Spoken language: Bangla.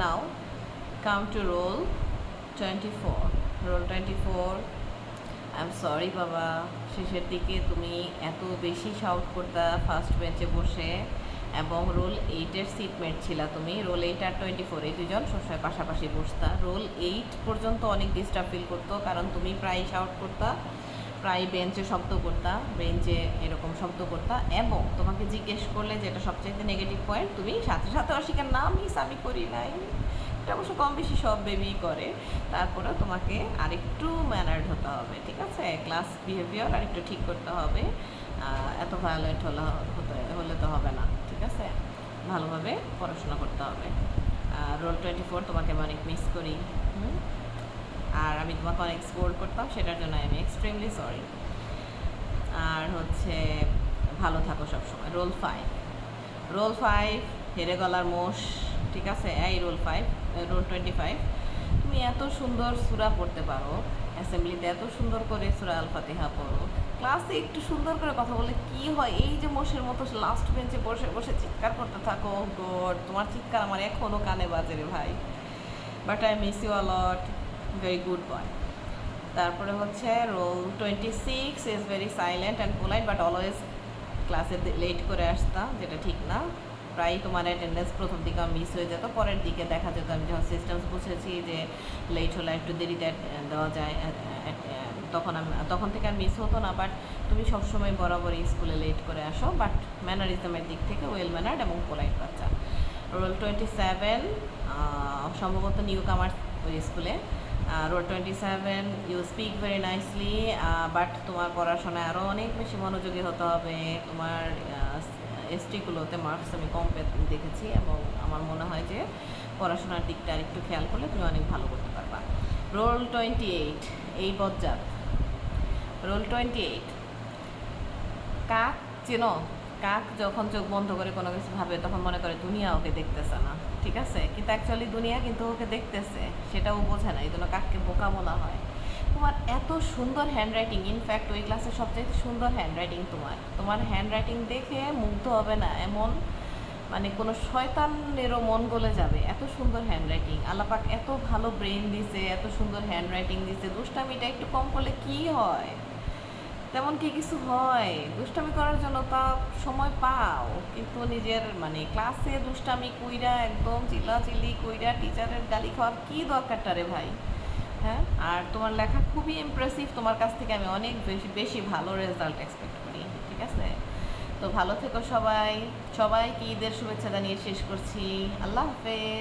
Now come to roll 24, roll 24। I am sorry বাবা, শেষের দিকে তুমি এত বেশি শাউট করতা ফার্স্ট বেঞ্চে বসে, এবং রোল 8-এর সিটমেট ছিলা তুমি। রোল 8 আর 24 এই দুজন সবসময় পাশাপাশি বসতা। রোল 8 পর্যন্ত অনেক ডিস্টার্ব ফিল করতো, কারণ তুমি প্রায় শাউট করতা, প্রায় বেঞ্চে শব্দ করতা, বেঞ্চে এরকম শব্দ করতা, এবং তোমাকে জিজ্ঞেস করলে যেটা সবচেয়ে নেগেটিভ পয়েন্ট, তুমি সাথে সাথে অস্বীকার, না মিস আমি করি নাই। এটা অবশ্য কম বেশি সব বেবি করে। তারপরে তোমাকে আরেকটু ম্যানার্ড হতে হবে, ঠিক আছে? ক্লাস বিহেভিয়ার আরেকটু ঠিক করতে হবে, এত ভায়োলেন্ট হলে তো হবে না, ঠিক আছে? ভালোভাবে পড়াশোনা করতে হবে। রোল 24 তোমাকে আমি অনেক মিস করি, আর আমি তোমাকে অনেক স্কোর করতাম, সেটার জন্য আমি এক্সট্রিমলি সরি। আর হচ্ছে ভালো থাকো সবসময়। রোল 5 হেরে গলার মোষ, ঠিক আছে? এই রোল 25 তুমি এত সুন্দর সূরা পড়তে পারো, অ্যাসেম্বলিতে এত সুন্দর করে সূরা আল ফাতিহা পড়ো, ক্লাসে একটু সুন্দর করে কথা বলে কি হয়, এই যে মোষের মতো লাস্ট বেঞ্চে বসে বসে চিৎকার করতে থাকো, গড তোমার চিৎকার আমার এখনও কানে বাজে রে ভাই। But I miss you a lot, very good boy. তারপরে হচ্ছে roll 26 is very silent and polite, but always ক্লাসে লেট করে আসতা, যেটা ঠিক না। প্রায় তোমার অ্যাটেন্ডেন্স প্রথম দিকে মিস হয়ে যেত, পরের দিকে দেখা যেত আমি যখন সিস্টেমস বুঝেছি যে লেট হলে একটু দেরিতে দেওয়া যায়, তখন থেকে আর মিস হতো না। বাট তুমি সবসময় বরাবরই স্কুলে লেট করে আসো, বাট ম্যানারিজমের দিক থেকে ওয়েল ম্যানার্ড এবং পোলাইট বাচ্চা। রোল 27 সম্ভবত নিউ কামার ওই স্কুলে। Roll 27 you speak very nicely, but তোমার পড়াশোনায় আরও অনেক বেশি মনোযোগী হতে হবে। তোমার এসটিগুলোতে মার্কস আমি কম দেখেছি, এবং আমার মনে হয় যে পড়াশোনার দিকটা আরেকটু খেয়াল করলে তুমি অনেক ভালো করতে পারবা। রোল 28 এই বজ্জাত। রোল 28 কাক চেনো? কাক যখন চোখ বন্ধ করে কোনো কিছু ভাবে, তখন মনে করে দুনিয়া ওকে দেখতেছে না, ঠিক আছে? কিন্তু অ্যাকচুয়ালি দুনিয়া কিন্তু ওকে দেখতেছে, সেটাও বোঝে না, এই জন্য কাককে বোকা বলা হয়। তোমার এত সুন্দর হ্যান্ডরাইটিং, ইনফ্যাক্ট ওই ক্লাসের সবচেয়ে সুন্দর হ্যান্ডরাইটিং তোমার হ্যান্ডরাইটিং দেখে মুগ্ধ হবে না এমন, মানে কোনো শয়তানেরও মন গলে যাবে, এত সুন্দর হ্যান্ডরাইটিং। আল্লাপাক এত ভালো ব্রেন দিছে, এত সুন্দর হ্যান্ডরাইটিং দিছে, দুষ্টামিটা একটু কম করলে কি হয়? তেমন কি কিছু হয়? দুষ্টামি করার জন্য তা সময় পাও, কিন্তু নিজের মানে ক্লাসে দুষ্টামি কইরা একদম চিল্লাচিল্লি কইরা টিচারের গালি খাওয়ার কি দরকারটা রে ভাই? হ্যাঁ, আর তোমার লেখা খুবই ইমপ্রেসিভ, তোমার কাছ থেকে আমি অনেক বেশি বেশি ভালো রেজাল্ট এক্সপেক্ট করি, ঠিক আছে? তো ভালো থেকো সবাই, সবাইকে ঈদের শুভেচ্ছা জানিয়ে শেষ করছি। আল্লাহ হাফেজ।